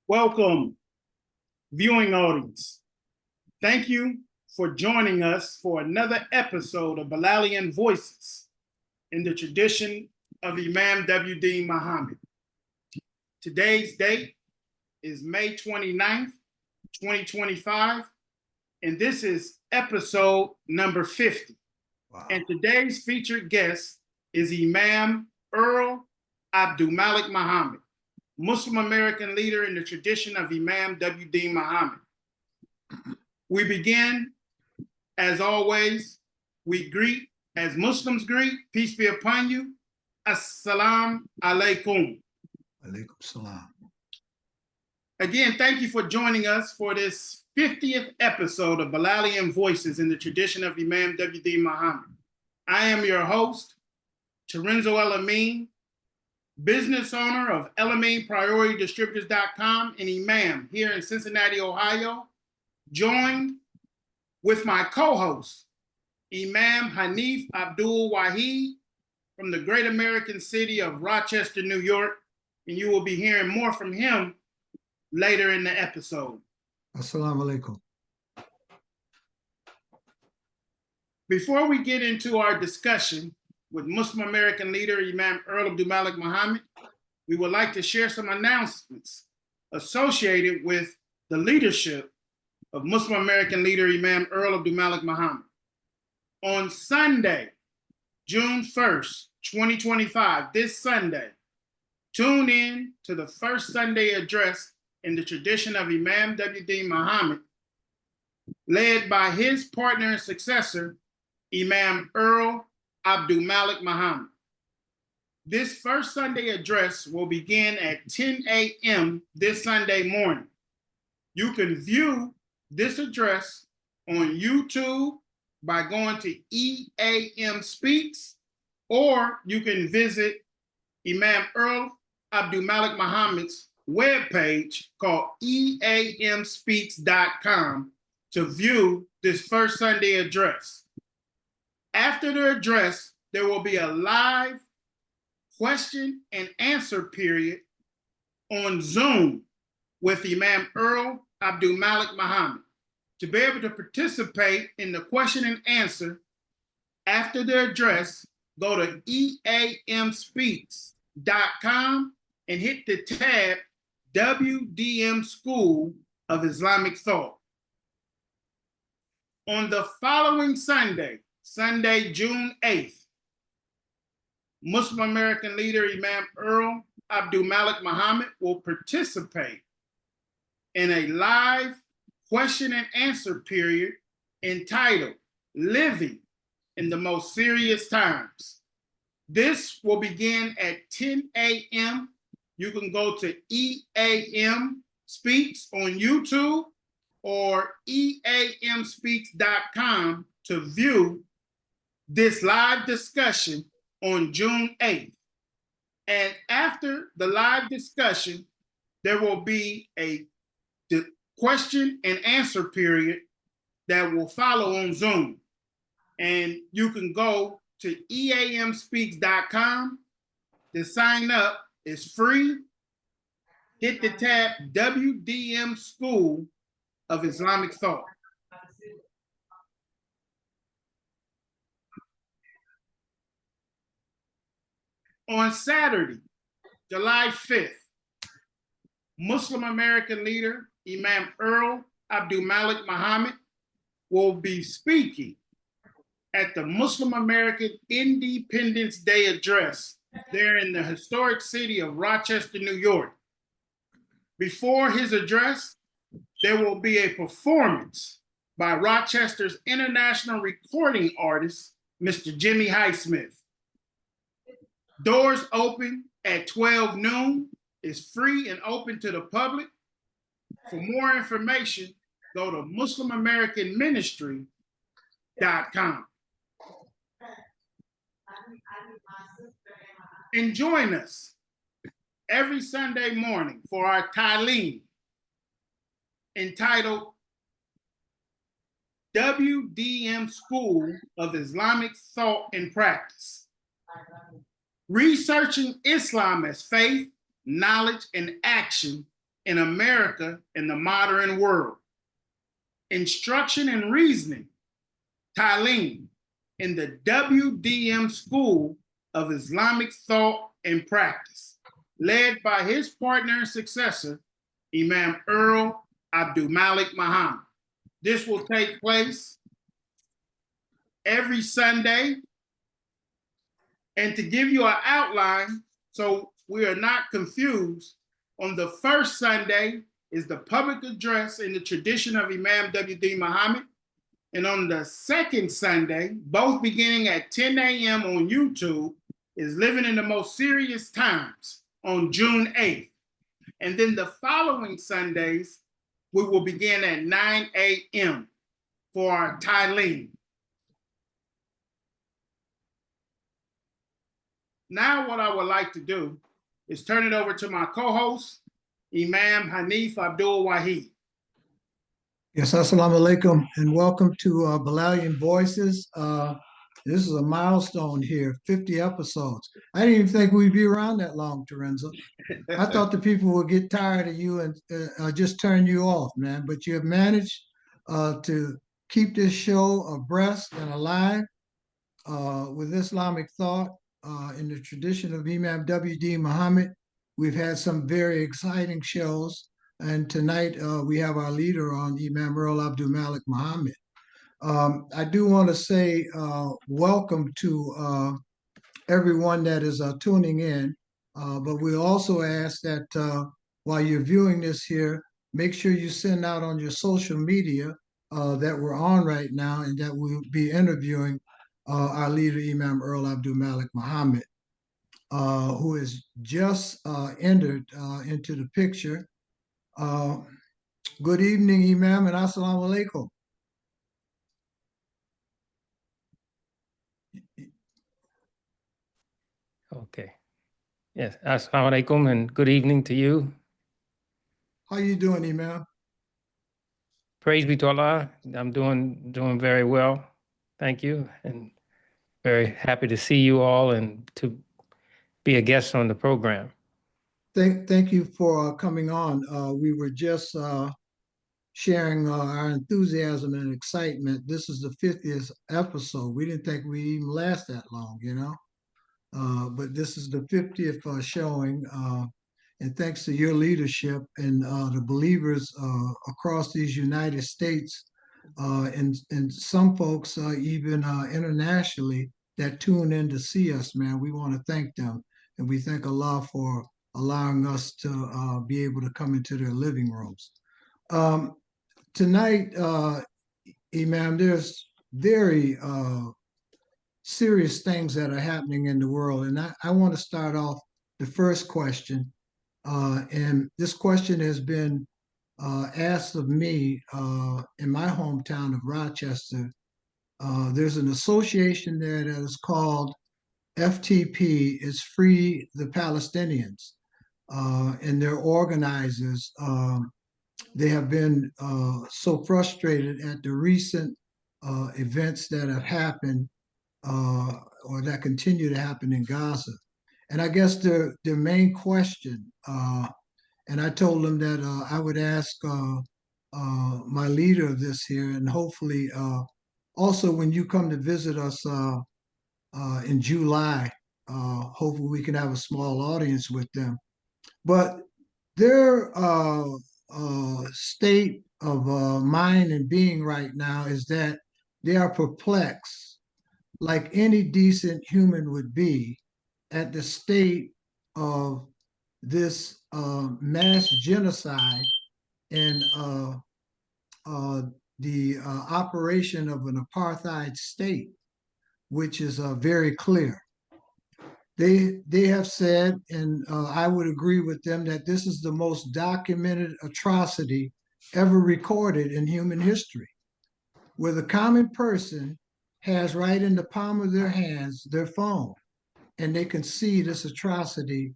Welcome, viewing audience. Thank you for joining us for another episode of Bilalian Voices in the tradition of Imam W, Deen Mohammed. Today's date is May 29th, 2025, and this is episode number 50. Wow. And today's featured guest is Imam Earl Abdulmalik Muhammad, Muslim American leader in the tradition of Imam W, Deen Mohammed. We begin, as always, we greet as Muslims greet, peace be upon you. Assalamu alaikum. Alaikum salam. Again, thank you for joining us for this 50th episode of Bilalian Voices in the tradition of Imam W, Deen Mohammed. I am your host, Terenzo El Amin, business owner of Elamine-PriorityDistributors.com and Imam here in Cincinnati, Ohio, joined with my co-host, Imam Hanif Abdul Wahid from the great American city of Rochester, New York, and you will be hearing more from him later in the episode. Assalamu alaikum. Before we get into our discussion with Muslim American leader Imam Earl Abdulmalik Muhammad, we would like to share some announcements associated with the leadership of Muslim American leader Imam Earl Abdulmalik Muhammad. On Sunday, June 1st, 2025, this Sunday, tune in to the first Sunday address in the tradition of Imam W, Deen Mohammed, led by his partner and successor, Imam Earl Abdulmalik Muhammad. This first Sunday address will begin at 10 a.m. this Sunday morning. You can view this address on YouTube by going to EAM Speaks, or you can visit Imam Earl Abdulmalik Muhammad's webpage called eamspeaks.com to view this first Sunday address. After the address, there will be a live question and answer period on Zoom with Imam Earl Abdulmalik Muhammad. To be able to participate in the question and answer after the address, go to eamspeaks.com and hit the tab WDM School of Islamic Thought. On the following Sunday, June 8th, Muslim American leader Imam Earl Abdulmalik Muhammad will participate in a live question and answer period entitled Living in the Most Serious Times. This will begin at 10 a.m. You can go to EAM Speaks on YouTube or eamspeaks.com to view this live discussion on June 8th. And after the live discussion, there will be a question and answer period that will follow on Zoom. And you can go to eamspeaks.com to sign up. It's free. Hit the tab WDM School of Islamic Thought. On Saturday, July 5th, Muslim American leader Imam Earl Abdulmalik Muhammad will be speaking at the Muslim American Independence Day address there in the historic city of Rochester, New York. Before his address, there will be a performance by Rochester's international recording artist, Mr. Jimmy Highsmith. Doors open at 12 noon. It's free and open to the public. For more information, go to MuslimAmericanMinistry.com. And join us every Sunday morning for our Ta'aleem entitled WDM School of Islamic Thought and Practice. Researching Islam as faith, knowledge, and action in America and the modern world. Instruction and reasoning, Talim, in the WDM School of Islamic Thought and Practice, led by his partner and successor, Imam Earl Abdulmalik Muhammad. This will take place every Sunday. And to give you an outline, so we are not confused, on the first Sunday is the public address in the tradition of Imam W. Deen Mohammed. And on the second Sunday, both beginning at 10 a.m. on YouTube, is Living in the Most Serious Times on June 8th. And then the following Sundays, we will begin at 9 a.m. for our Talim. Now what I would like to do is turn it over to my co-host, Imam Hanif Abdul Wahid. Yes, assalamu alaikum, and welcome to Bilalian Voices. This is a milestone here, 50 episodes. I didn't even think we'd be around that long, Terenza. I thought the people would get tired of you and just turn you off, man. But you have managed to keep this show abreast and alive with Islamic thought in the tradition of Imam W. Deen Mohammed. We've had some very exciting shows. And tonight we have our leader on, Imam Earl Abdulmalik Muhammad. I do want to say welcome to everyone that is tuning in, but we also ask that while you're viewing this here, make sure you send out on your social media that we're on right now and that we'll be interviewing our leader, Imam Earl Abdulmalik Muhammad, who has just entered into the picture. Good evening, Imam, and assalamu alaikum. Okay. Yes. Assalamu alaikum and good evening to you. How you doing, Imam? Praise be to Allah. I'm doing very well. Thank you. And very happy to see you all and to be a guest on the program. Thank you for coming on. We were just sharing our enthusiasm and excitement. This is the 50th episode. We didn't think we'd even last that long, you know? But this is the 50th showing. And thanks to your leadership and the believers across these United States and some folks even internationally that tune in to see us, man, we want to thank them. And we thank Allah for allowing us to be able to come into their living rooms. Tonight, Imam, there's very serious things that are happening in the world. And I want to start off the first question. And this question has been asked of me in my hometown of Rochester. There's an association there that is called FTP, is Free the Palestinians. And their organizers, they have been so frustrated at the recent events that have happened or that continue to happen in Gaza. And I guess their main question, and I told them that I would ask my leader of this here, and hopefully also when you come to visit us in July, hopefully we can have a small audience with them. But their state of mind and being right now is that they are perplexed, like any decent human would be, at the state of this mass genocide and the operation of an apartheid state, which is very clear. They have said, and I would agree with them, that this is the most documented atrocity ever recorded in human history, where the common person has right in the palm of their hands their phone, and they can see this atrocity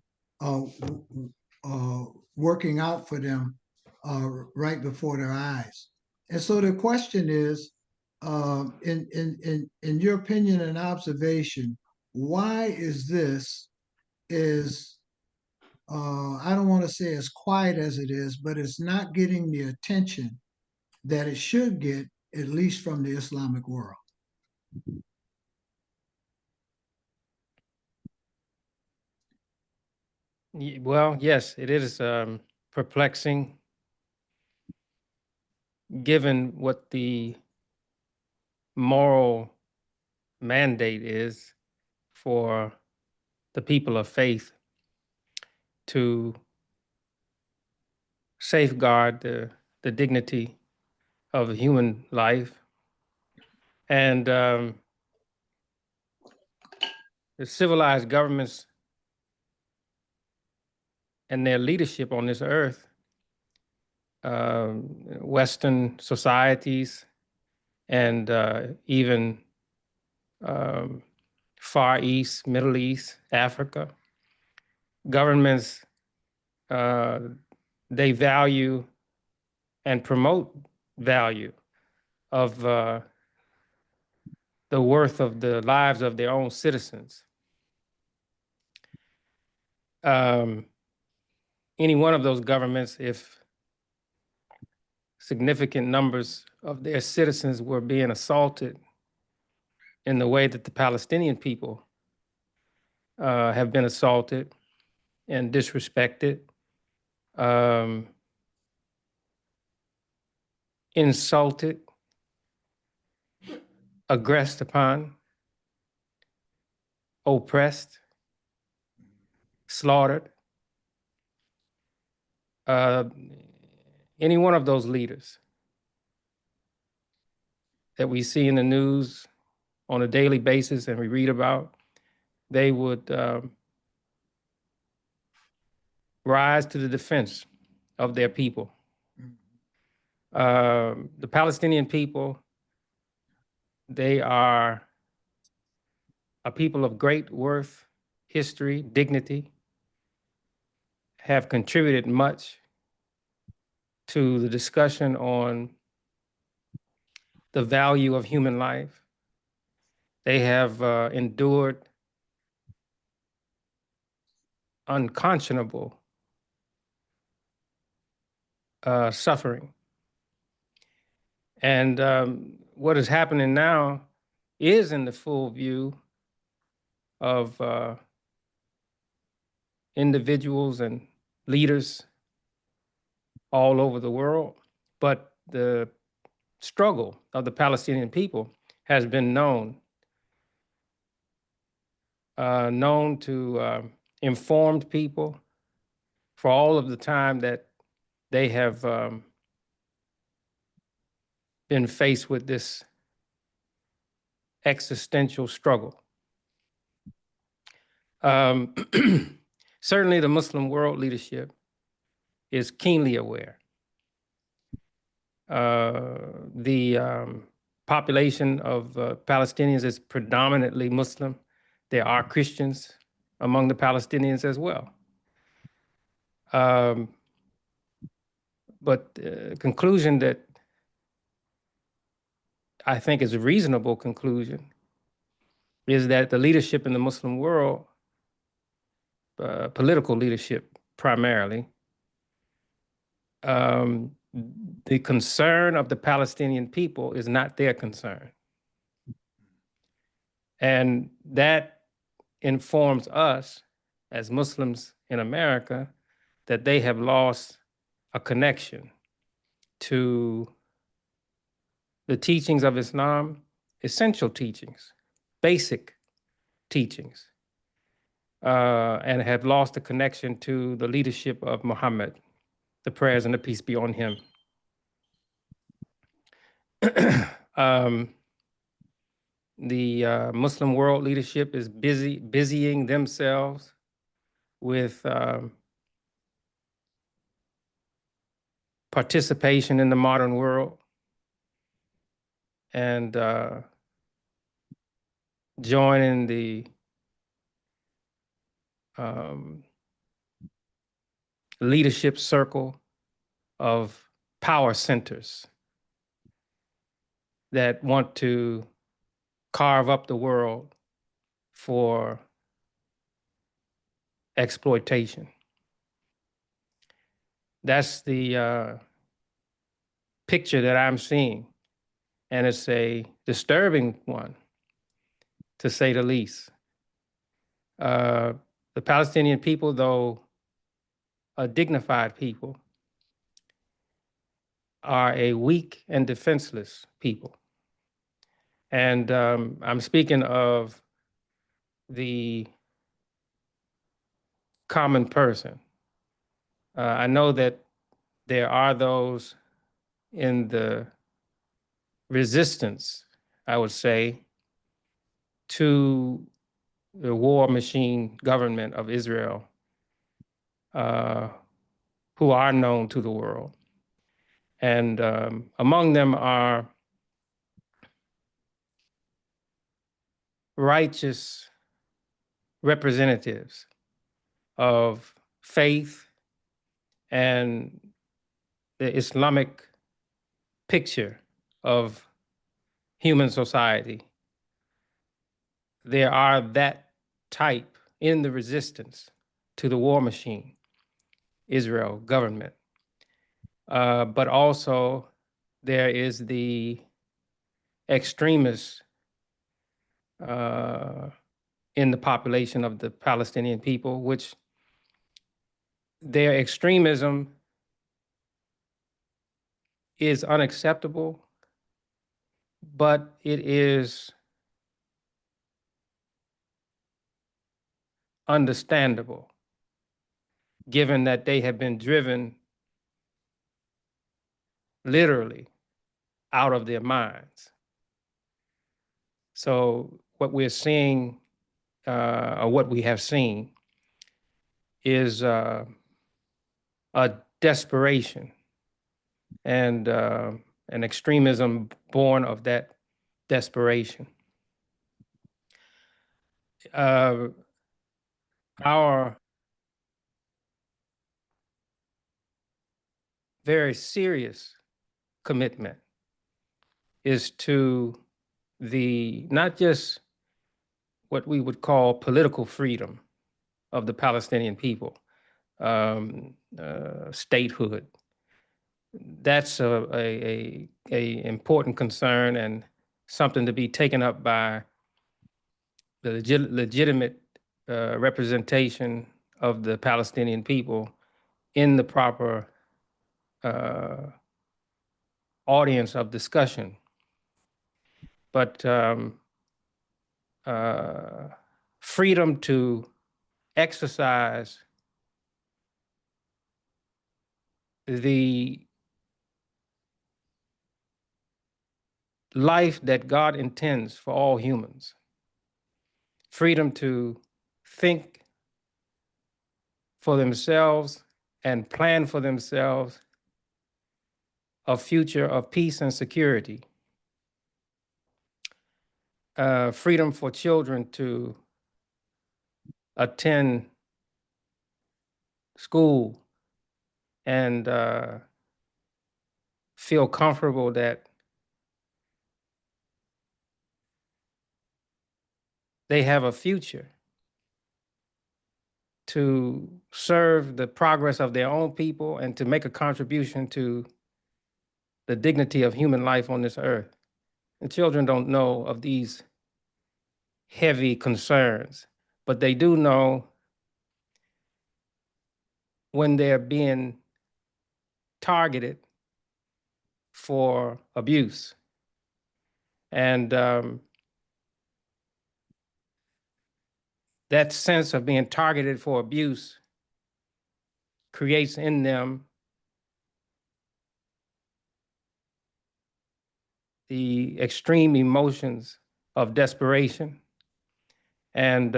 working out for them right before their eyes. And so the question is, in your opinion and observation, why is this is I don't want to say as quiet as it is, but it's not getting the attention that it should get, at least from the Islamic world. Well, yes, it is perplexing, given what the moral mandate is for the people of faith to safeguard the dignity of human life. And the civilized governments and their leadership on this earth, Western societies, and even Far East, Middle East, Africa, governments, they value and promote value of the worth of the lives of their own citizens. Any one of those governments, if significant numbers of their citizens were being assaulted in the way that the Palestinian people have been assaulted and disrespected, insulted, aggressed upon, oppressed, slaughtered. Any one of those leaders that we see in the news on a daily basis and we read about, they would rise to the defense of their people. The Palestinian people, they are a people of great worth, history, dignity, have contributed much to the discussion on the value of human life. They have endured unconscionable suffering. And what is happening now is in the full view of individuals and leaders all over the world. But the struggle of the Palestinian people has been known to informed people for all of the time that they have been faced with this existential struggle. Certainly the Muslim world leadership is keenly aware. The population of Palestinians is predominantly Muslim. There are Christians among the Palestinians as well. But the conclusion that I think is a reasonable conclusion is that the leadership in the Muslim world, political leadership primarily, the concern of the Palestinian people is not their concern. And that informs us as Muslims in America that they have lost a connection to the teachings of Islam, essential teachings, basic teachings, and have lost a connection to the leadership of Muhammad, the prayers and the peace be on him. The Muslim world leadership is busying themselves with participation in the modern world and joining the leadership circle of power centers that want to carve up the world for exploitation. That's the picture that I'm seeing. And it's a disturbing one, to say the least. The Palestinian people, though a dignified people, are a weak and defenseless people. And I'm speaking of the common person. I know that there are those in the resistance, I would say, to the war machine government of Israel, who are known to the world. And among them are righteous representatives of faith and the Islamic picture of human society. There are that type in the resistance to the war machine, Israel government. But also there is the extremists in the population of the Palestinian people, which their extremism is unacceptable, but it is understandable, given that they have been driven literally out of their minds. So what we're seeing, or what we have seen, is a desperation and an extremism born of that desperation. Our very serious commitment is to the not just what we would call political freedom of the Palestinian people, statehood. That's a important concern and something to be taken up by the legitimate representation of the Palestinian people in the proper audience of discussion. But freedom to exercise the life that God intends for all humans, freedom to think for themselves and plan for themselves a future of peace and security, freedom for children to attend school and feel comfortable that they have a future to serve the progress of their own people and to make a contribution to the dignity of human life on this earth. And children don't know of these heavy concerns, but they do know when they're being targeted for abuse. And that sense of being targeted for abuse creates in them the extreme emotions of desperation and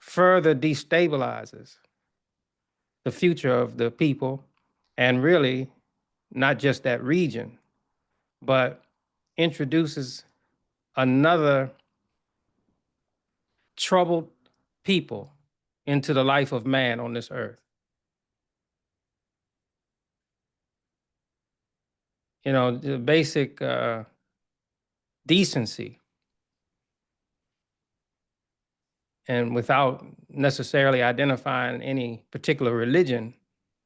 further destabilizes the future of the people, and really not just that region, but introduces another troubled people into the life of man on this earth. You know, the basic decency and without necessarily identifying any particular religion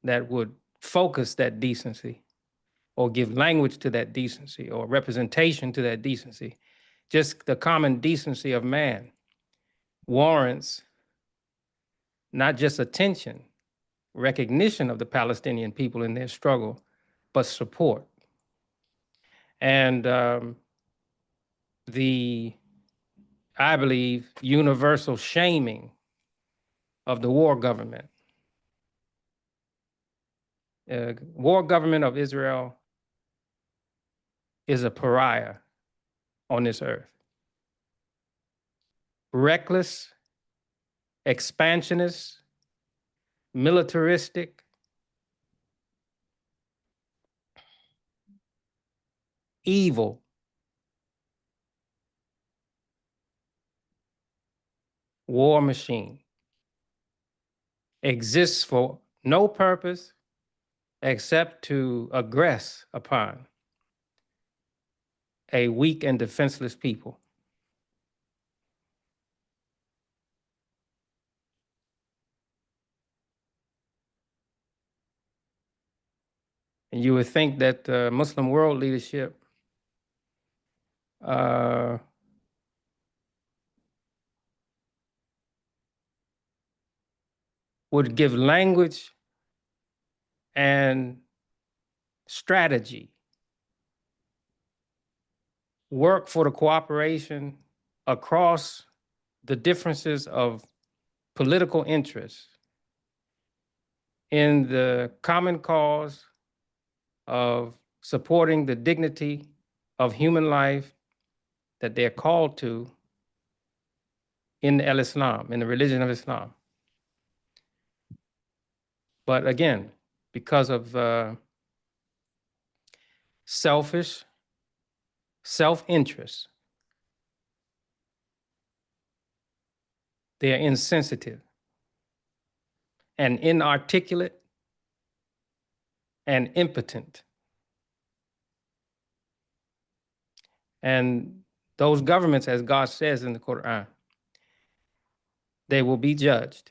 that would focus that decency or give language to that decency or representation to that decency, just the common decency of man warrants not just attention, recognition of the Palestinian people in their struggle, but support. And I believe, universal shaming of the war government. War government of Israel is a pariah on this earth. Reckless, expansionist, militaristic, evil. War machine exists for no purpose except to aggress upon a weak and defenseless people. And you would think that Muslim world leadership would give language and strategy, work for the cooperation across the differences of political interests in the common cause of supporting the dignity of human life that they're called to in Islam, in the religion of Islam. But again, because of selfish self-interest, they are insensitive and inarticulate and impotent. And those governments, as God says in the Quran, they will be judged.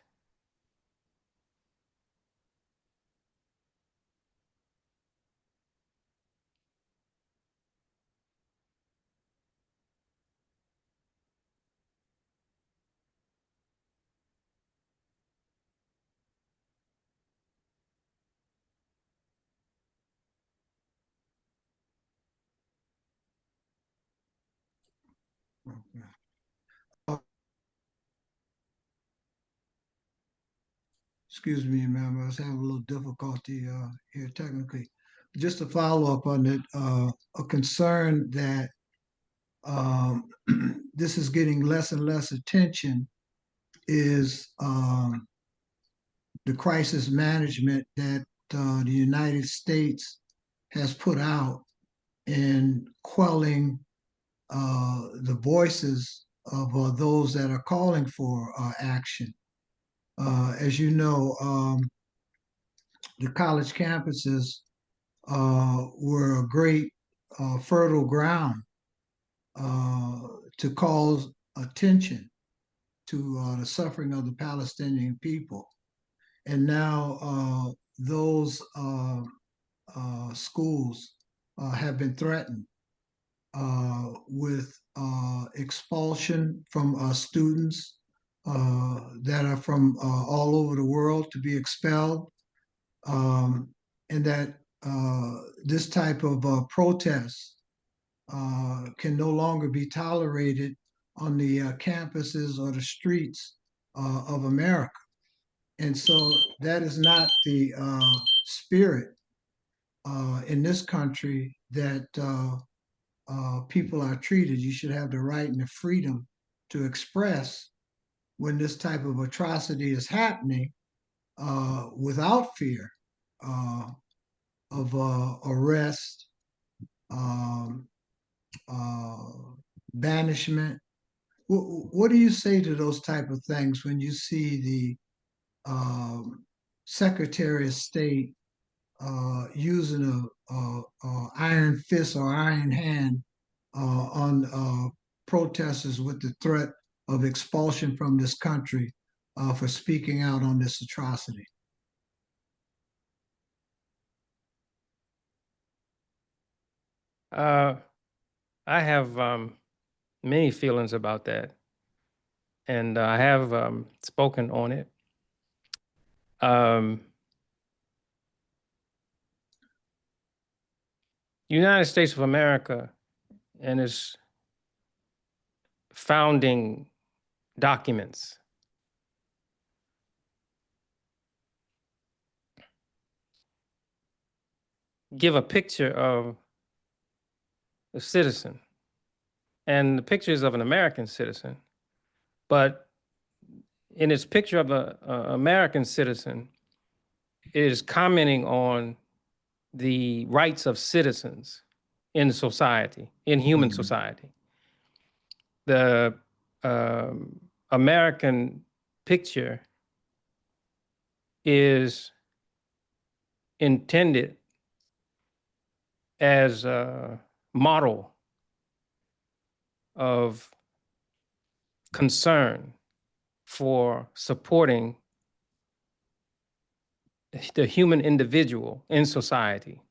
Okay. Uh, Excuse me, ma'am. I was having a little difficulty here technically. Just to follow up on it, a concern that this is getting less and less attention is the crisis management that the United States has put out in quelling the voices of those that are calling for action. As you know, the college campuses were a great fertile ground to cause attention to the suffering of the Palestinian people. And now those schools have been threatened with expulsion from students that are from all over the world to be expelled, and that this type of protest can no longer be tolerated on the campuses or the streets of America. And so that is not the spirit in this country that people are treated. You should have the right and the freedom to express when this type of atrocity is happening without fear of arrest, um, banishment. What do you say to those type of things when you see the Secretary of State using a iron fist or iron hand on protesters with the threat of expulsion from this country for speaking out on this atrocity? I have many feelings about that, and I have spoken on it. United States of America and its founding documents give a picture of a citizen, and the picture is of an American citizen, but in its picture of an American citizen, it is commenting on the rights of citizens in society, in human society. The American picture is intended as a model of concern for supporting the human individual in society.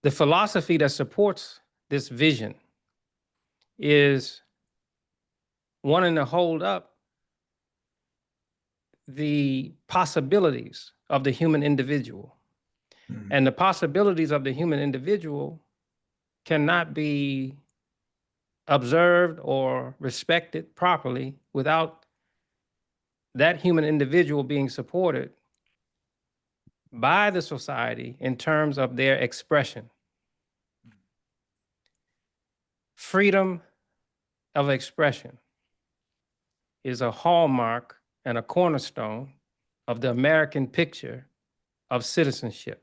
The philosophy that supports this vision is wanting to hold up the possibilities of the human individual. And the possibilities of the human individual cannot be observed or respected properly without that human individual being supported by the society in terms of their expression. Freedom of expression is a hallmark and a cornerstone of the American picture of citizenship.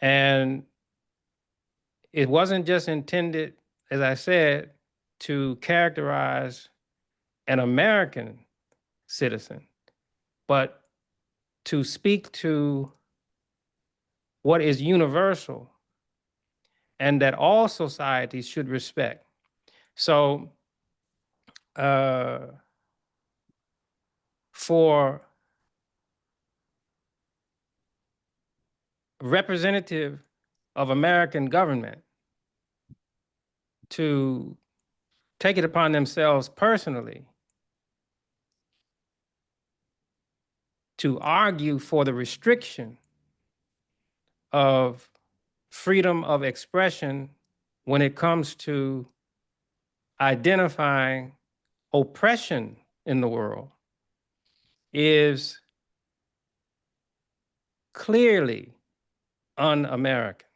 And it wasn't just intended, as I said, to characterize an American citizen, but to speak to what is universal and that all societies should respect. So for representative of American government to take it upon themselves personally to argue for the restriction of freedom of expression when it comes to identifying oppression in the world is clearly un-American.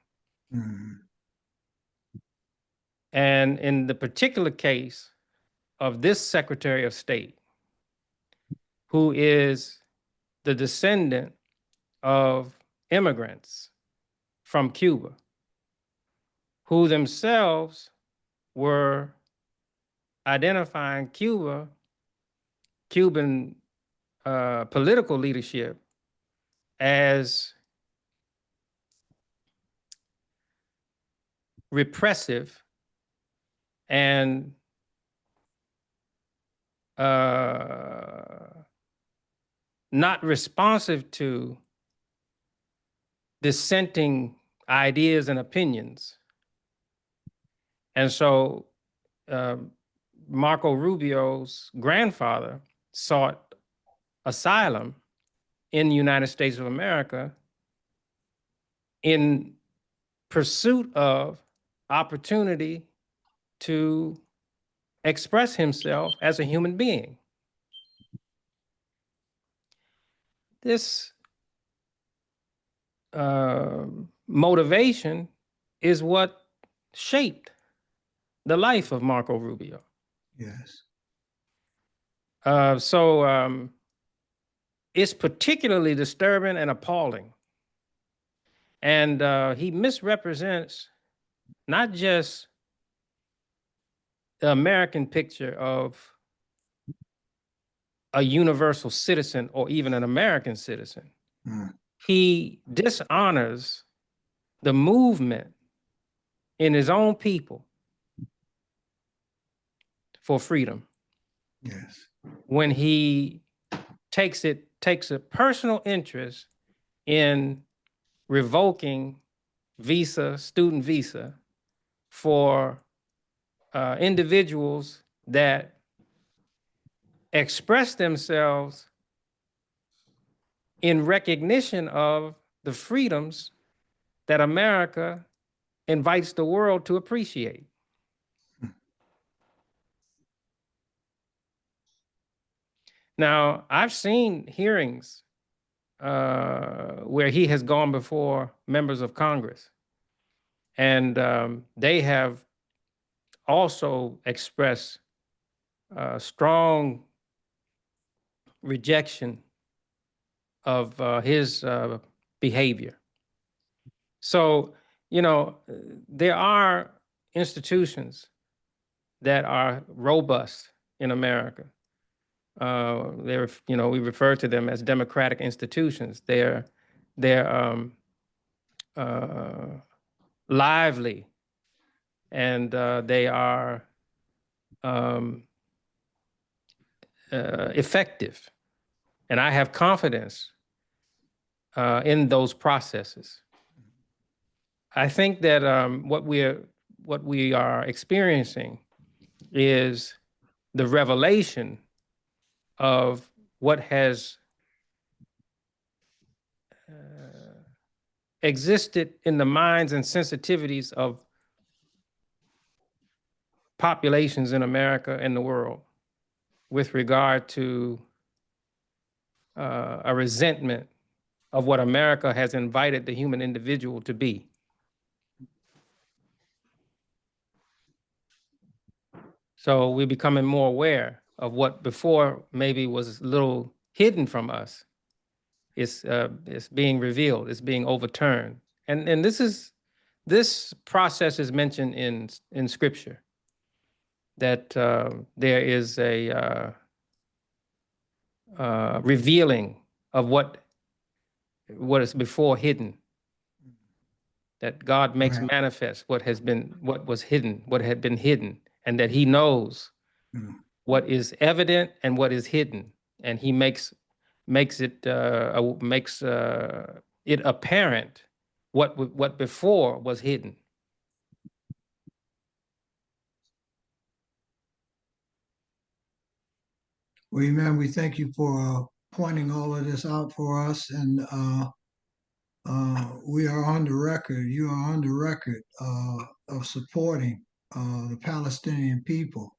And in the particular case of this Secretary of State, who is the descendant of immigrants from Cuba, who themselves were identifying Cuban political leadership as repressive and not responsive to dissenting ideas and opinions. And so Marco Rubio's grandfather sought asylum in the United States of America in pursuit of opportunity to express himself as a human being. This motivation is what shaped the life of Marco Rubio. Yes. So it's particularly disturbing and appalling. And he misrepresents not just the American picture of a universal citizen or even an American citizen. He dishonors the movement in his own people for freedom. Yes. When he takes a personal interest in revoking student visa for individuals that express themselves in recognition of the freedoms that America invites the world to appreciate. Now, I've seen hearings where he has gone before members of Congress, and they have also expressed strong rejection of his behavior. So, there are institutions that are robust in America. We refer to them as democratic institutions. They're lively, and they are effective. And I have confidence in those processes. I think that what we are experiencing is the revelation of what has existed in the minds and sensitivities of populations in America and the world with regard to a resentment of what America has invited the human individual to be. So we're becoming more aware of what before maybe was a little hidden from us. It's being revealed, it's being overturned. And this process is mentioned in Scripture, that there is a revealing of what is before hidden, that God makes Right. manifest what had been hidden, and that he knows what is evident and what is hidden, and he makes it apparent what before was hidden. Well, Imam, we thank you for pointing all of this out for us, and we are on the record. You are on the record of supporting the Palestinian people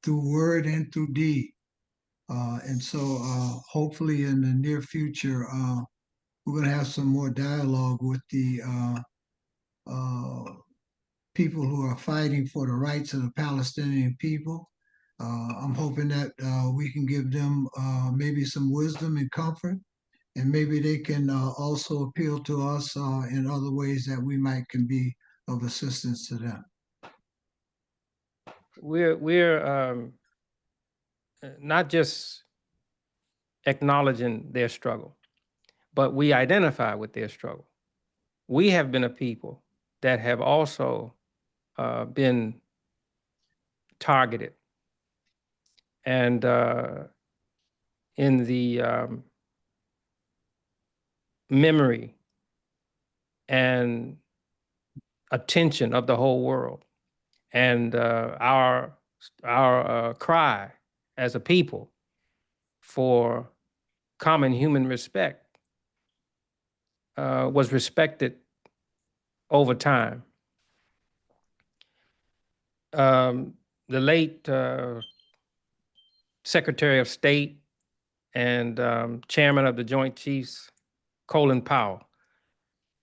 through word and through deed. And so hopefully in the near future, we're going to have some more dialogue with the people who are fighting for the rights of the Palestinian people. I'm hoping that we can give them maybe some wisdom and comfort, and maybe they can also appeal to us in other ways that we can be of assistance to them. We're not just acknowledging their struggle, but we identify with their struggle. We have been a people that have also been targeted, and in the memory and attention of the whole world, and our cry as a people for common human respect was respected over time. The late Secretary of State and Chairman of the Joint Chiefs, Colin Powell,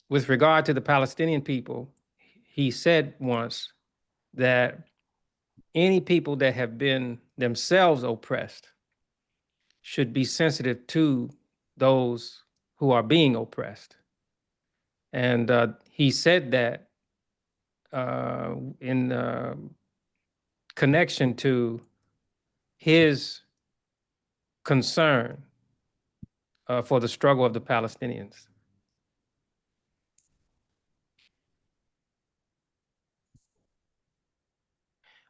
with regard to the Palestinian people, he said once that any people that have been themselves oppressed should be sensitive to those who are being oppressed. And he said that in connection to his concern for the struggle of the Palestinians.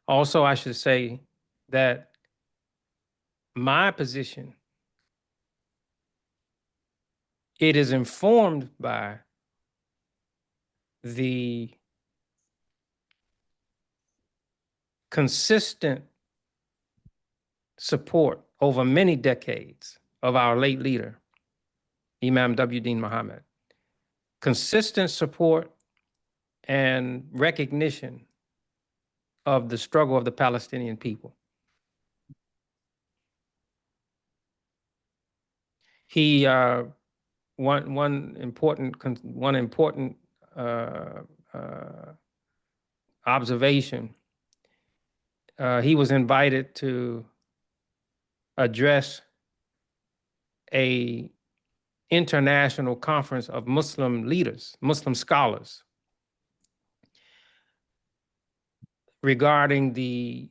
Also, I should say that my position, it is informed by the consistent support over many decades of our late leader, Imam W. Deen Mohammed. Consistent support and recognition of the struggle of the Palestinian people. He one important observation. He was invited to address a international conference of Muslim leaders, Muslim scholars, regarding the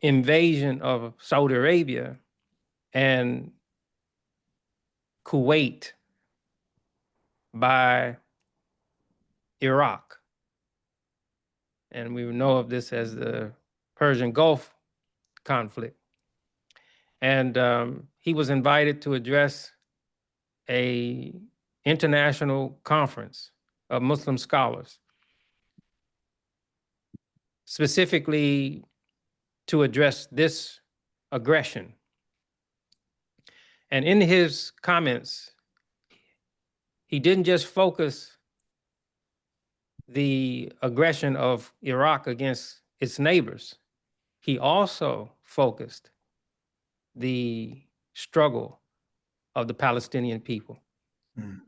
invasion of Saudi Arabia and Kuwait by Iraq. And we know of this as the Persian Gulf conflict. And he was invited to address a international conference of Muslim scholars, specifically to address this aggression. And in his comments, he didn't just focus the aggression of Iraq against its neighbors. He also focused the struggle of the Palestinian people. Mm.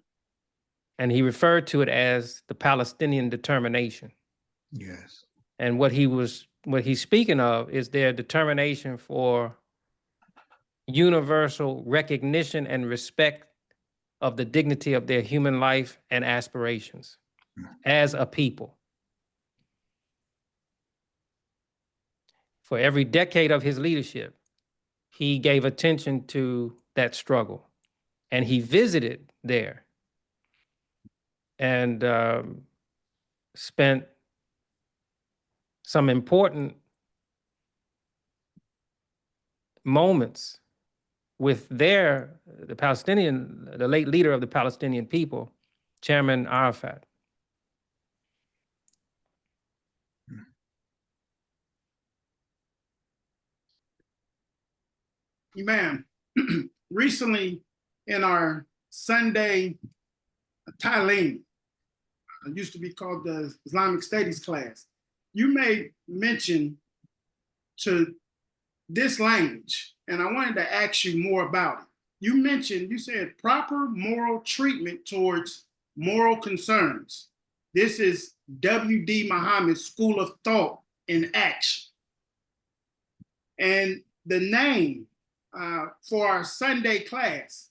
And he referred to it as the Palestinian determination. Yes. And what he's speaking of is their determination for universal recognition and respect of the dignity of their human life and aspirations as a people. For every decade of his leadership, he gave attention to that struggle, and he visited there and spent some important moments with the late leader of the Palestinian people, Chairman Arafat. Imam, recently in our Sunday Talim, it used to be called the Islamic Studies class, you made mention to this language, and I wanted to ask you more about it. You said proper moral treatment towards moral concerns. This is W.D. Mohammed's school of thought in action. And the name for our Sunday class,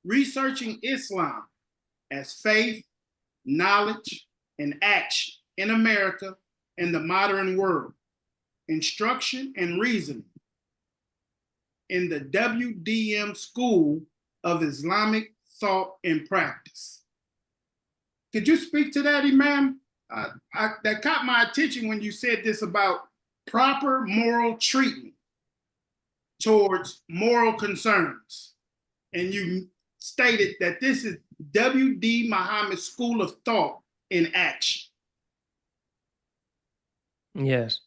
Researching Islam as Faith, Knowledge, and Action in America and the Modern World, Instruction and Reasoning in the WDM School of Islamic Thought and Practice. Could you speak to that, Imam? That caught my attention when you said this about proper moral treatment towards moral concerns. And you stated that this is W.D. Mohammed's school of thought in action. Yes.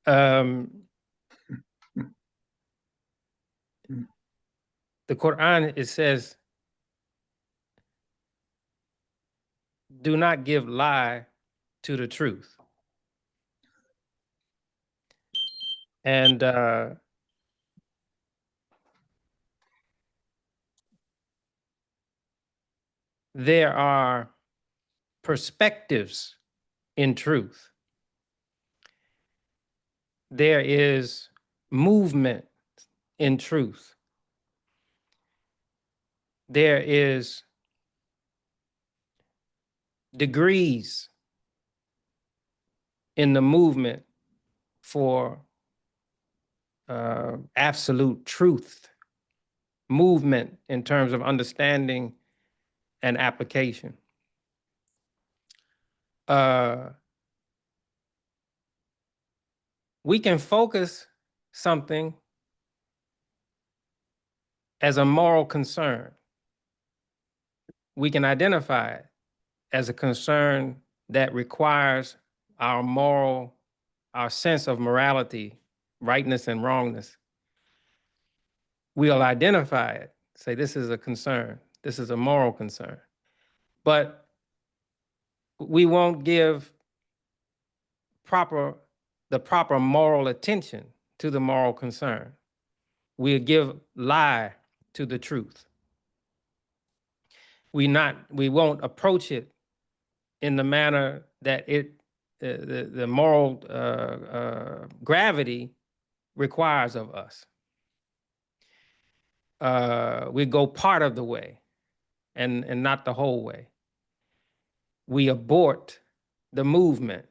The Quran, it says, do not give lie to the truth. And there are perspectives in truth. There is movement in truth. There is degrees in the movement for absolute truth, movement in terms of understanding and application. we can focus something as a moral concern. We can identify it as a concern that requires our sense of morality, rightness and wrongness. We'll identify it, say this is a concern, this is a moral concern. But we won't give the proper moral attention to the moral concern. We'll give lie to the truth. We won't approach it in the manner that the moral gravity requires of us. We go part of the way and not the whole way. We abort the movement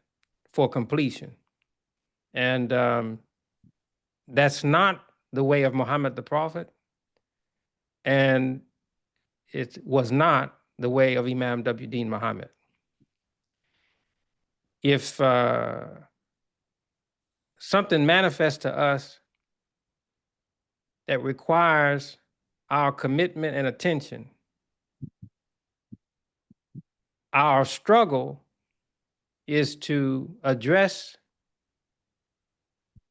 for completion. And that's not the way of Muhammad the Prophet, and it was not the way of Imam W. Deen Mohammed. If something manifests to us that requires our commitment and attention, our struggle is to address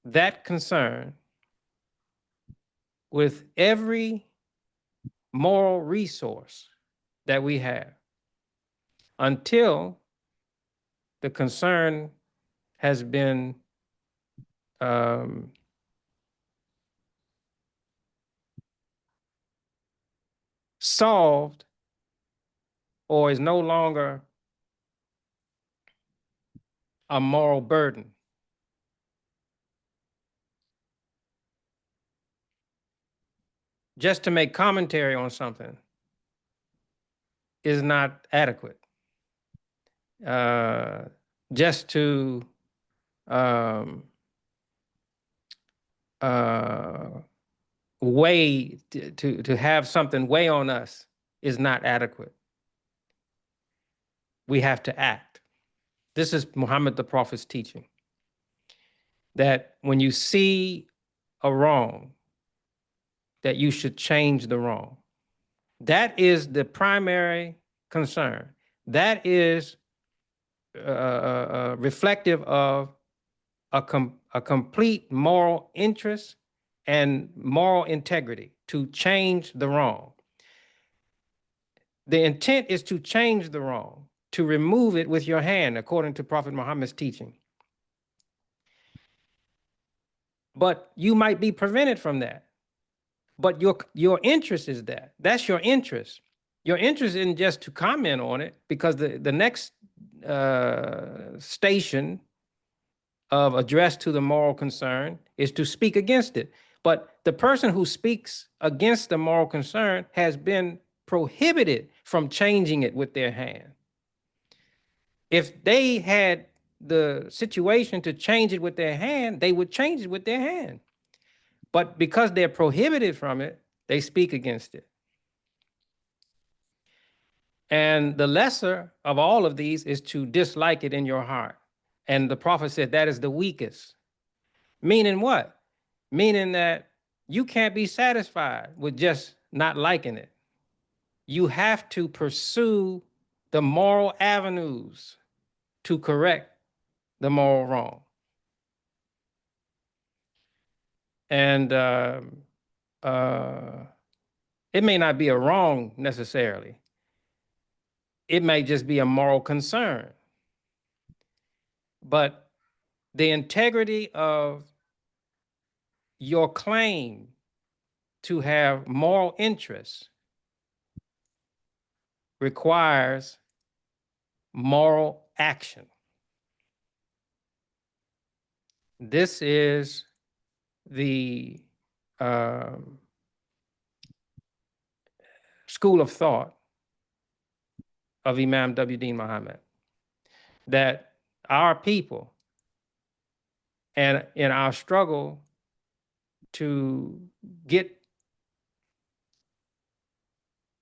that concern with every moral resource that we have until the concern has been solved or is no longer a moral burden. Just to make commentary on something is not adequate. Just to weigh, to have something weigh on us is not adequate. We have to act. This is Muhammad the Prophet's teaching, that when you see a wrong, that you should change the wrong. That is the primary concern. That is reflective of a complete moral interest and moral integrity, to change the wrong. The intent is to change the wrong, to remove it with your hand, according to Prophet Muhammad's teaching. But you might be prevented from that. But your interest is that. That's your interest. Your interest isn't just to comment on it, because the next station of address to the moral concern is to speak against it. But the person who speaks against the moral concern has been prohibited from changing it with their hand. If they had the situation to change it with their hand, they would change it with their hand. But because they're prohibited from it, they speak against it. And the lesser of all of these is to dislike it in your heart. And the Prophet said that is the weakest. Meaning what? Meaning that you can't be satisfied with just not liking it. You have to pursue the moral avenues to correct the moral wrong. And it may not be a wrong necessarily. It may just be a moral concern. But the integrity of your claim to have moral interests requires moral action. This is the school of thought of Imam W. Deen Mohammed, that our people, and in our struggle to get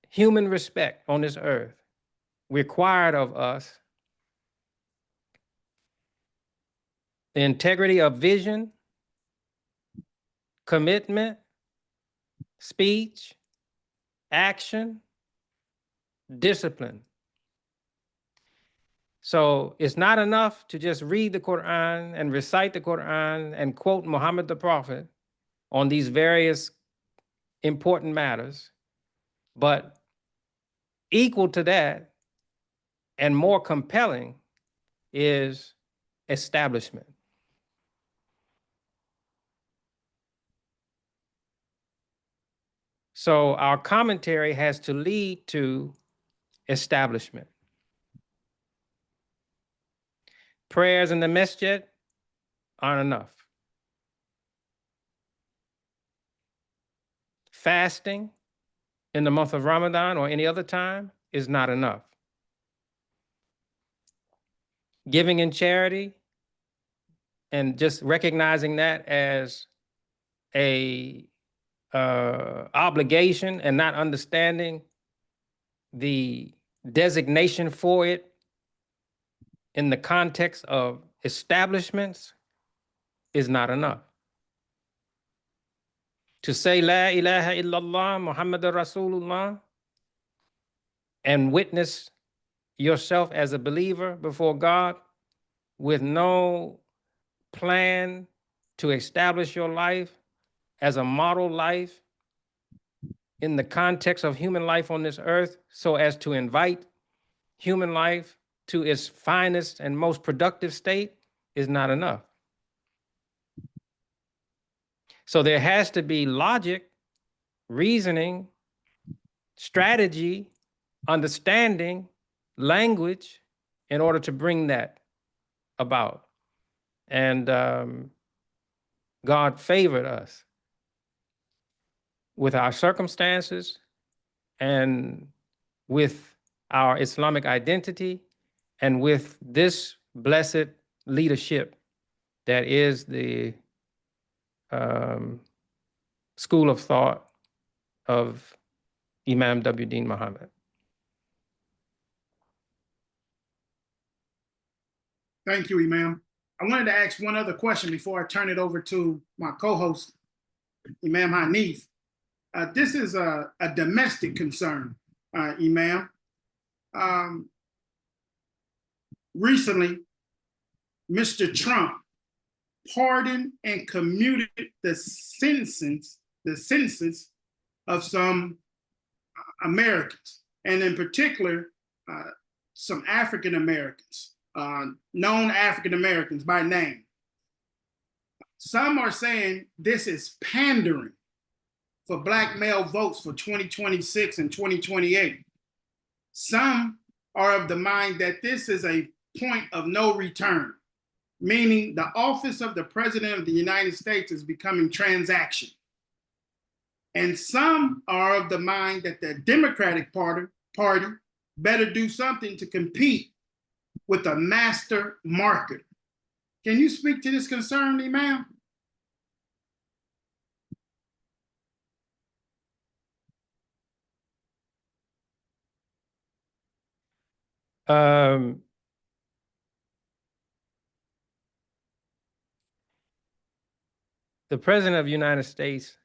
human respect on this earth, required of us the integrity of vision, commitment, speech, action, discipline. So it's not enough to just read the Quran and recite the Quran and quote Muhammad the Prophet on these various important matters, but equal to that and more compelling is establishment. So our commentary has to lead to establishment. Prayers in the masjid aren't enough. Fasting in the month of Ramadan or any other time is not enough. Giving in charity and just recognizing that as a obligation and not understanding the designation for it in the context of establishments is not enough. To say La ilaha illallah Muhammadur Rasulullah and witness yourself as a believer before God with no plan to establish your life as a model life in the context of human life on this earth, so as to invite human life to its finest and most productive state, is not enough. So there has to be logic, reasoning, strategy, understanding, language in order to bring that about. And God favored us with our circumstances and with our Islamic identity and with this blessed leadership that is the school of thought of Imam W. Deen Mohammed. Thank you, Imam. I wanted to ask one other question before I turn it over to my co-host, Imam Hanif. This is a domestic concern, Imam. Recently, Mr. Trump pardoned and commuted the sentences of some Americans, and in particular, some African Americans, known African Americans by name. Some are saying this is pandering for Black male votes for 2026 and 2028. Some are of the mind that this is a point of no return, meaning the office of the President of the United States is becoming transaction. And some are of the mind that the Democratic Party better do something to compete with a master marketer. Can you speak to this concern, Imam? The President of the United States,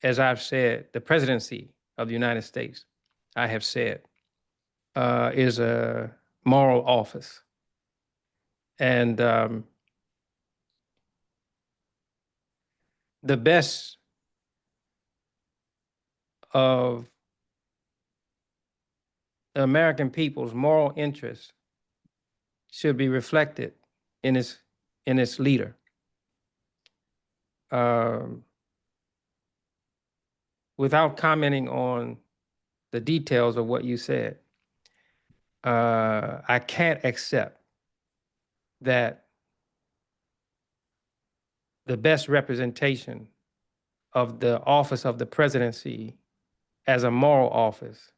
as I've said, the presidency of the United States, I have said, is a moral office. And the best of the American people's moral interests should be reflected in its leader. Without commenting on the details of what you said, I can't accept that the best representation of the office of the presidency as a moral office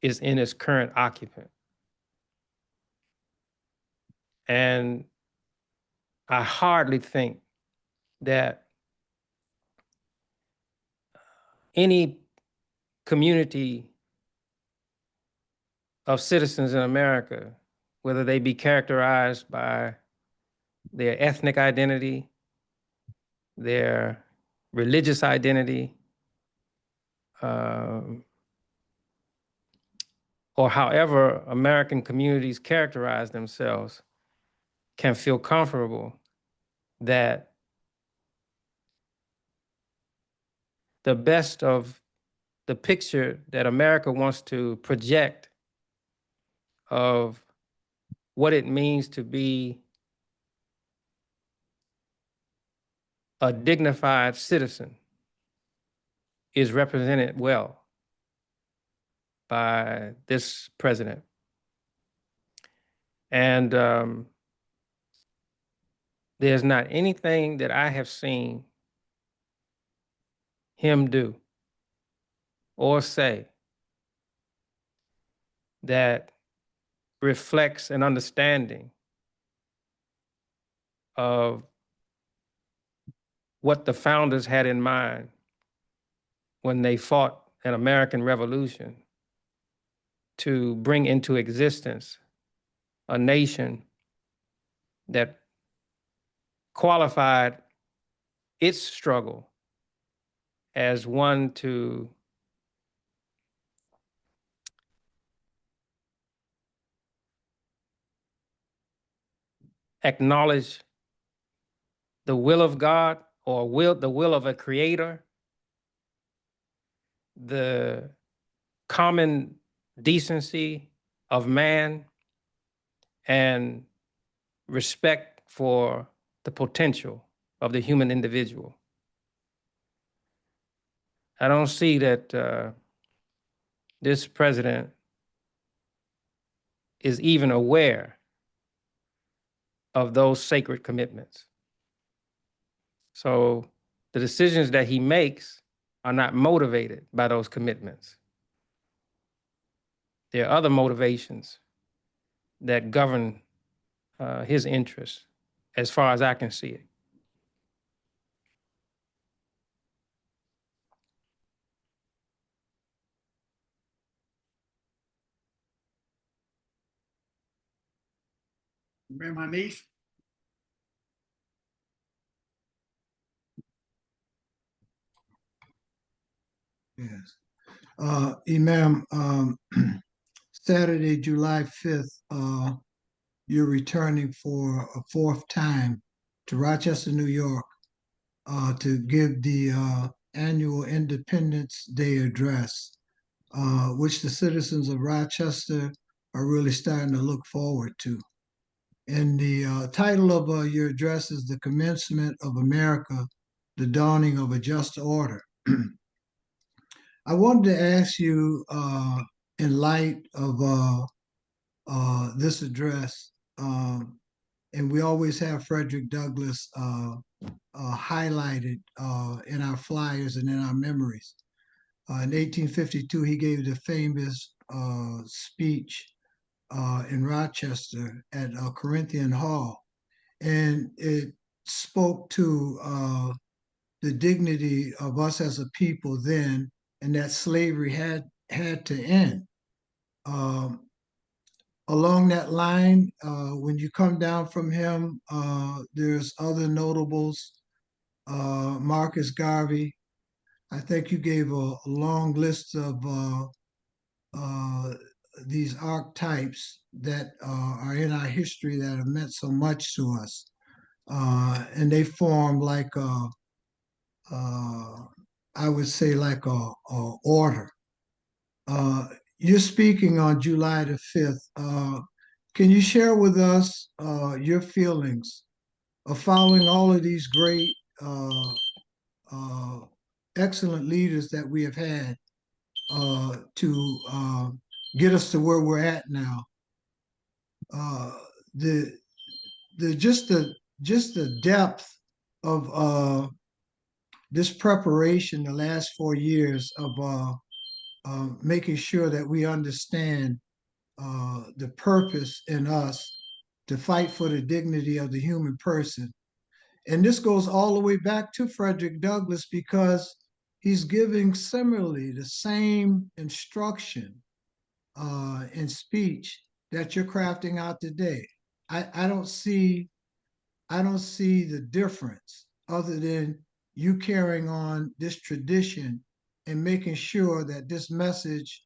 is in its current occupant. And I hardly think that any community of citizens in America whether they be characterized by their ethnic identity, their religious identity, or however American communities characterize themselves, can feel comfortable that the best of the picture that America wants to project of what it means to be a dignified citizen is represented well by this president. And there's not anything that I have seen him do or say that reflects an understanding of what the founders had in mind when they fought an American Revolution to bring into existence a nation that qualified its struggle as one to acknowledge the will of God, or the will of a creator, the common decency of man, and respect for the potential of the human individual. I don't see that this president is even aware of those sacred commitments. So the decisions that he makes are not motivated by those commitments. There are other motivations that govern his interests, as far as I can see it. Imam Hanif. Yes. Imam, Saturday, July 5th, you're returning for a fourth time to Rochester, New York, to give the annual Independence Day address, which the citizens of Rochester are really starting to look forward to. And the title of your address is The Commencement of America, the Dawning of a Just Order. I wanted to ask you, in light of this address, and we always have Frederick Douglass highlighted in our flyers and in our memories. In 1852, he gave the famous speech in Rochester at Corinthian Hall, and it spoke to the dignity of us as a people then, and that slavery had to end. Along that line, when you come down from him, there's other notables, Marcus Garvey. I think you gave a long list of these archetypes that are in our history that have meant so much to us. And they form like I would say like a order. You're speaking on July the 5th. Can you share with us your feelings of following all of these great, excellent leaders that we have had to get us to where we're at now? The just the depth of this preparation the last 4 years of making sure that we understand the purpose in us to fight for the dignity of the human person. And this goes all the way back to Frederick Douglass, because he's giving similarly the same instruction in speech that you're crafting out today. I don't see the difference other than you carrying on this tradition and making sure that this message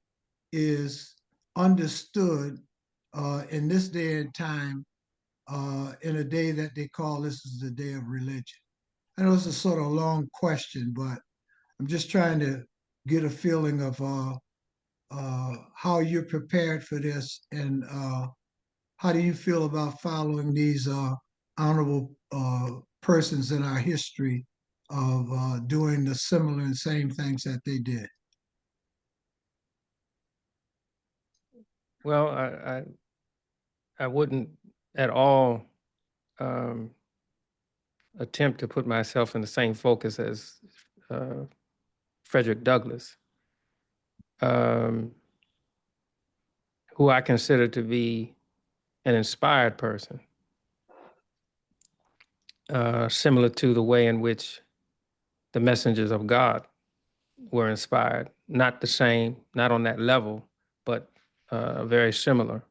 is understood in this day and time, in a day that they call this is the day of religion. I know it's a sort of long question, but I'm just trying to get a feeling of how you're prepared for this, and how do you feel about following these honorable persons in our history of doing the similar and same things that they did? Well, I wouldn't at all attempt to put myself in the same focus as Frederick Douglass, who I consider to be an inspired person, similar to the way in which the messengers of God were inspired. Not the same, not on that level, but very similar.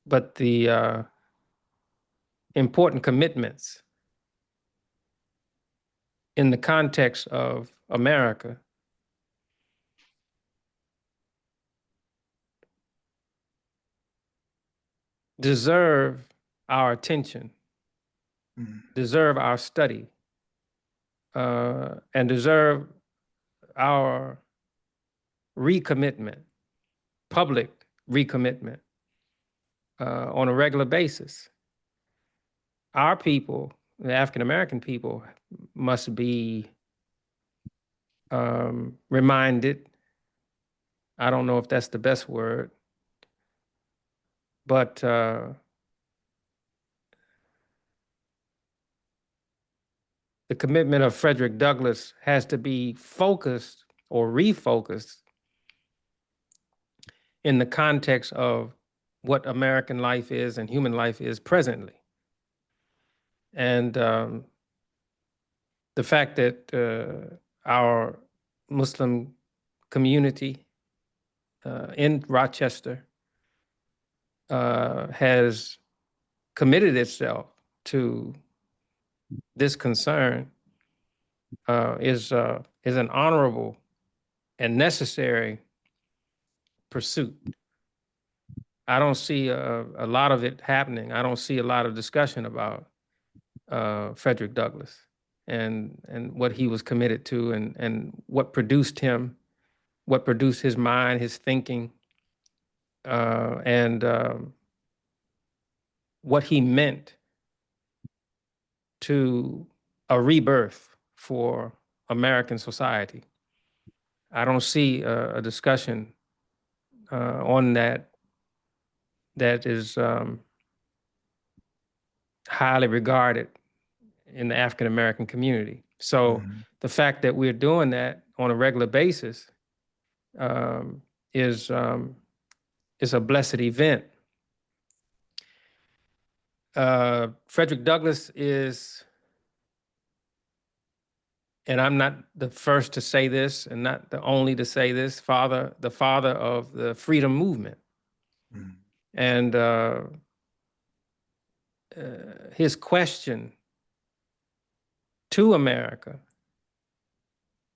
But the important commitments in the context of America deserve our attention, deserve our study, and deserve our recommitment, public recommitment, on a regular basis. Our people, the African-American people, must be reminded, I don't know if that's the best word, but the commitment of Frederick Douglass has to be focused or refocused in the context of what American life is and human life is presently. And the fact that our Muslim community in Rochester has committed itself to this concern is an honorable and necessary pursuit. I don't see a lot of it happening. I don't see a lot of discussion about Frederick Douglass and what he was committed to, and what produced him, what produced his mind, his thinking, and what he meant to a rebirth for American society. I don't see a discussion on that is highly regarded in the African-American community. So the fact that we're doing that on a regular basis is a blessed event. Frederick Douglass is, and I'm not the first to say this and not the only to say this, the father of the freedom movement. And his question to America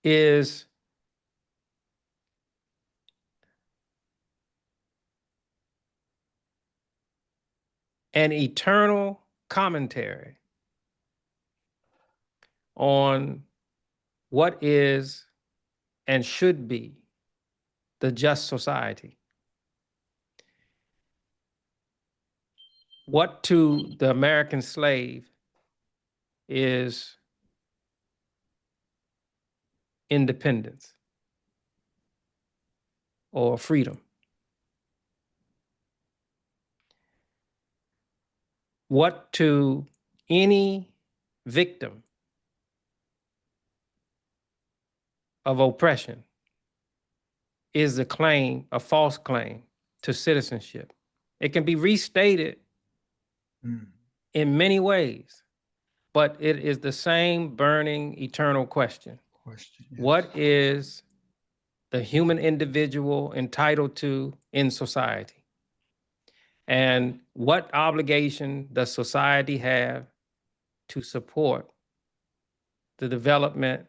is an eternal commentary on what is and should be the just society. What to the American slave is independence or freedom. What to any victim of oppression is the claim, a false claim to citizenship. It can be restated in many ways, but it is the same burning eternal question. Yes. What is the human individual entitled to in society? And what obligation does society have to support the development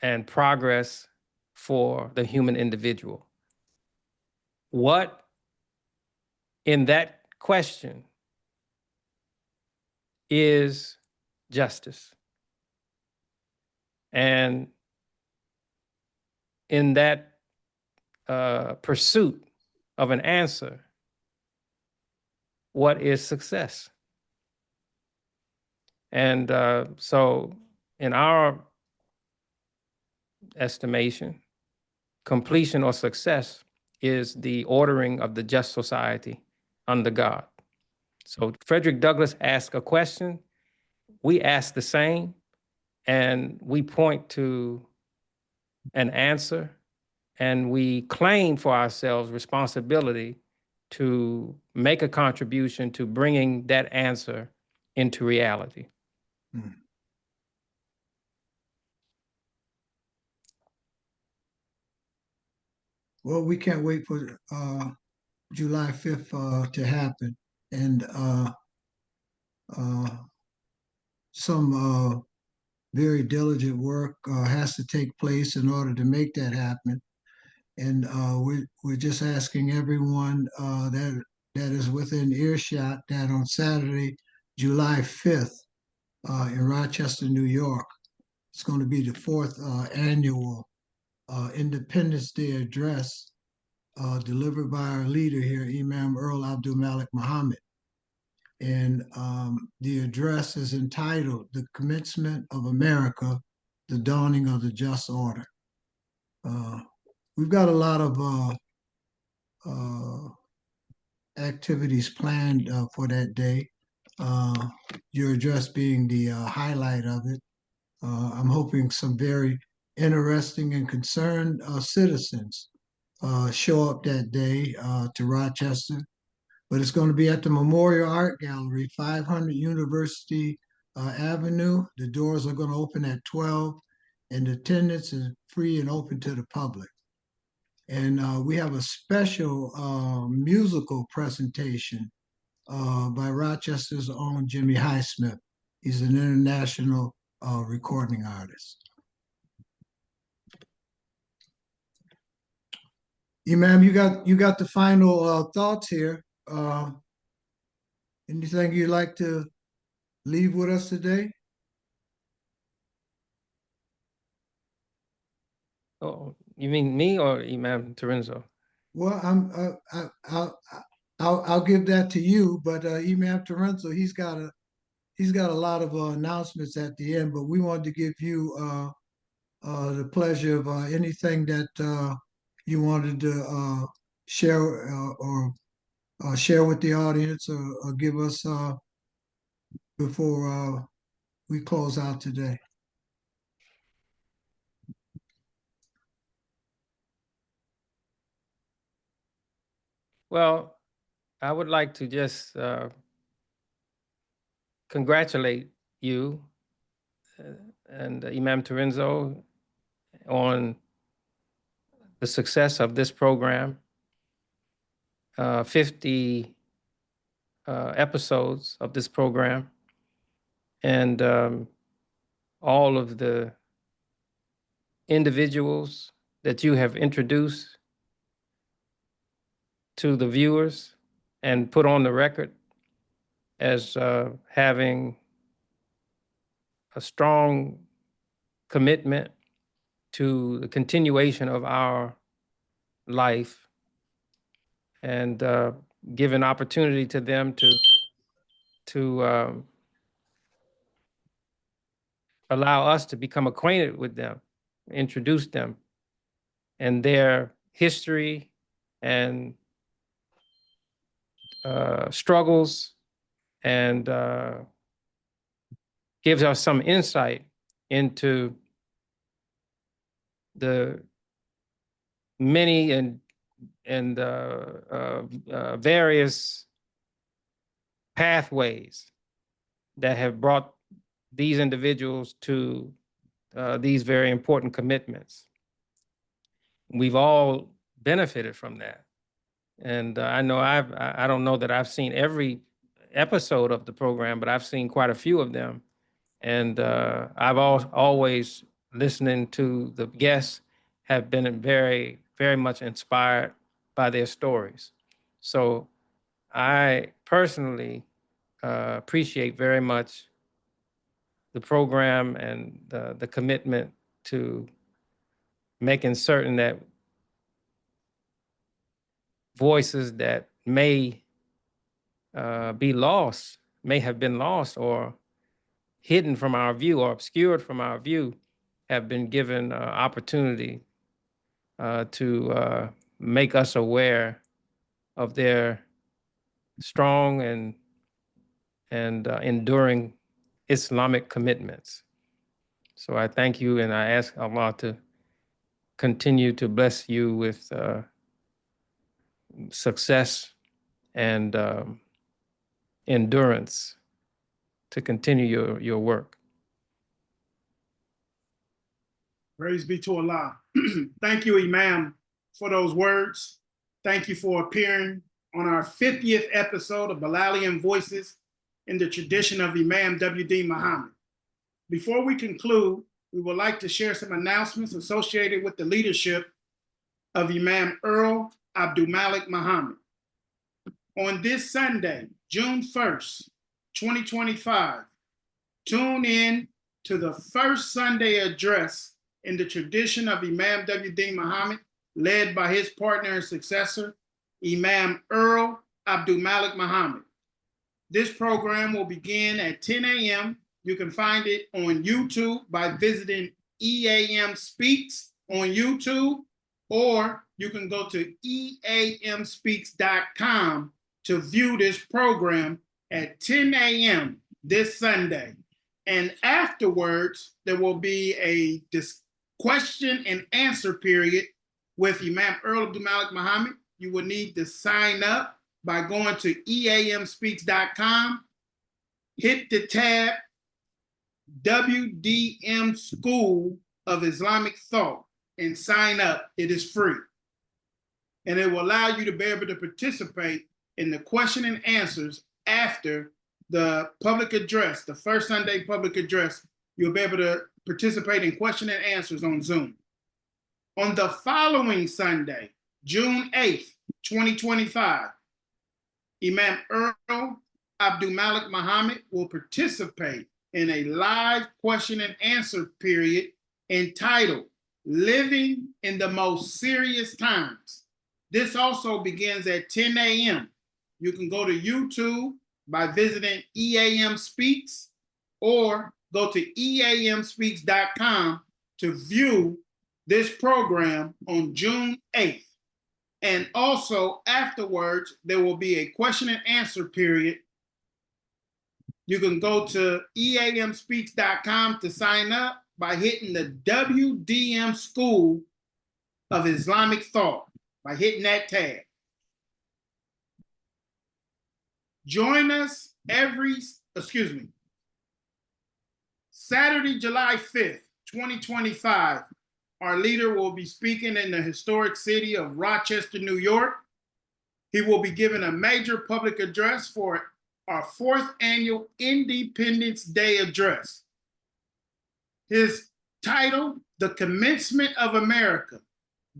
and progress for the human individual? What in that question is justice? And in that pursuit of an answer, what is success? And so in our estimation, completion or success is the ordering of the just society under God. So Frederick Douglass asked a question, we ask the same, and we point to an answer, and we claim for ourselves responsibility to make a contribution to bringing that answer into reality. Hmm. Well, we can't wait for July 5th to happen. And some very diligent work has to take place in order to make that happen. And we're just asking everyone that is within earshot that on Saturday, July 5th, in Rochester, New York, it's going to be the fourth annual Independence Day address delivered by our leader here, Imam Earl Abdulmalik Muhammad. And the address is entitled The Commencement of America, the Dawning of the Just Order. We've got a lot of activities planned for that day. Your address being the highlight of it. I'm hoping some very interesting and concerned citizens show up that day to Rochester. But it's going to be at the Memorial Art Gallery, 500 University Avenue. The doors are going to open at 12, and attendance is free and open to the public. And we have a special musical presentation by Rochester's own Jimmy Highsmith. He's an international recording artist. Imam, you got the final thoughts here. Anything you'd like to leave with us today? Oh, you mean me or Imam Terenzo? Well, I'll give that to you, but Imam Terenzo, he's got a lot of announcements at the end, but we wanted to give you the pleasure of anything that you wanted to share or share with the audience or give us before we close out today. Well, I would like to just congratulate you and Imam Terenzo on the success of this program. 50 episodes of this program, and all of the individuals that you have introduced to the viewers and put on the record as having a strong commitment to the continuation of our life, and give an opportunity to them to allow us to become acquainted with them, introduce them and their history and struggles, and gives us some insight into the many and various pathways that have brought these individuals to these very important commitments. we've all benefited from that. And I know I don't know that I've seen every episode of the program, but I've seen quite a few of them. And I've always listening to the guests have been very, very much inspired by their stories. So I personally appreciate very much the program and the commitment to making certain that voices that may be lost, may have been lost or hidden from our view or obscured from our view, have been given opportunity to make us aware of their strong and enduring Islamic commitments. So I thank you, and I ask Allah to continue to bless you with success and endurance to continue your work. Praise be to Allah. Thank you, Imam, for those words. Thank you for appearing on our 50th episode of Bilalian Voices in the tradition of Imam W. Deen Mohammed. Before we conclude, we would like to share some announcements associated with the leadership of Imam Earl Abdulmalik Muhammad. On this Sunday, June 1st, 2025, tune in to the first Sunday address in the tradition of Imam W. Deen Mohammed, led by his partner and successor, Imam Earl Abdulmalik Muhammad. This program will begin at 10 a.m. You can find it on YouTube by visiting EAM Speaks on YouTube, or you can go to eamspeaks.com to view this program at 10 a.m. this Sunday. And afterwards, there will be a question and answer period with Imam Earl Abdulmalik Muhammad. You will need to sign up by going to eamspeaks.com, hit the tab WDM School of Islamic Thought, and sign up. It is free. And it will allow you to be able to participate in the question and answers after the public address, the first Sunday public address. You'll be able to participate in question and answers on Zoom. On the following Sunday, June 8th, 2025, Imam Earl Abdulmalik Muhammad will participate in a live question and answer period entitled Living in the Most Serious Times. This also begins at 10 a.m. You can go to YouTube by visiting EAM Speaks, or go to eamspeaks.com to view this program on June 8th. And also afterwards, there will be a question and answer period. You can go to eamspeaks.com to sign up by hitting the WDM School of Islamic Thought, by hitting that tab. Join us Saturday, July 5th, 2025. Our leader will be speaking in the historic city of Rochester, New York. He will be giving a major public address for our 4th annual Independence Day address. His title, The Commencement of America,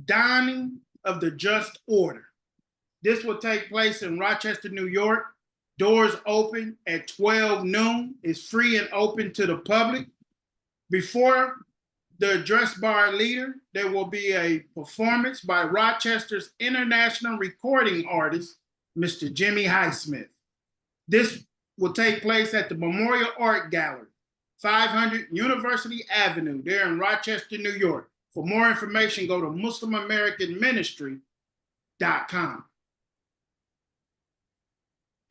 Dawning of the Just Order. This will take place in Rochester, New York. Doors open at 12 noon. It's free and open to the public. Before the address by our leader, there will be a performance by Rochester's international recording artist, Mr. Jimmy Highsmith. This will take place at the Memorial Art Gallery, 500 University Avenue, there in Rochester, New York. For more information, go to MuslimAmericanMinistry.com.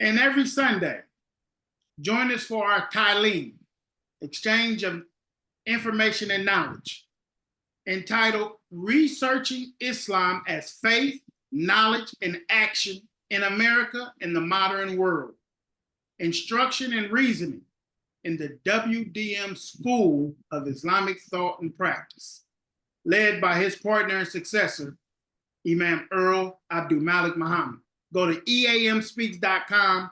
And every Sunday, join us for our Taaleem, exchange of information and knowledge, entitled Researching Islam as Faith, Knowledge, and Action in America and the Modern World. Instruction and Reasoning in the WDM School of Islamic Thought and Practice. led by his partner and successor, Imam Earl Abdulmalik Muhammad. Go to eamspeaks.com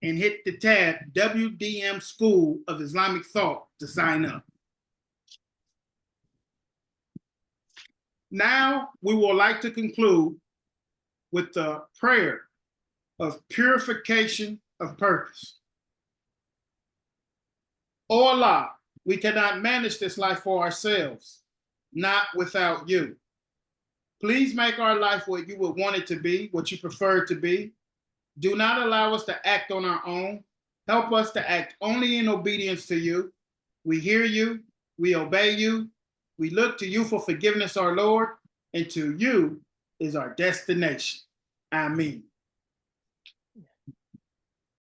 and hit the tab WDM School of Islamic Thought to sign up. Now, we would like to conclude with the prayer of purification of purpose. O Allah, we cannot manage this life for ourselves, not without you. Please make our life what you would want it to be, what you prefer it to be. Do not allow us to act on our own. Help us to act only in obedience to you. We hear you, we obey you, we look to you for forgiveness, our Lord, and to you is our destination. Amen.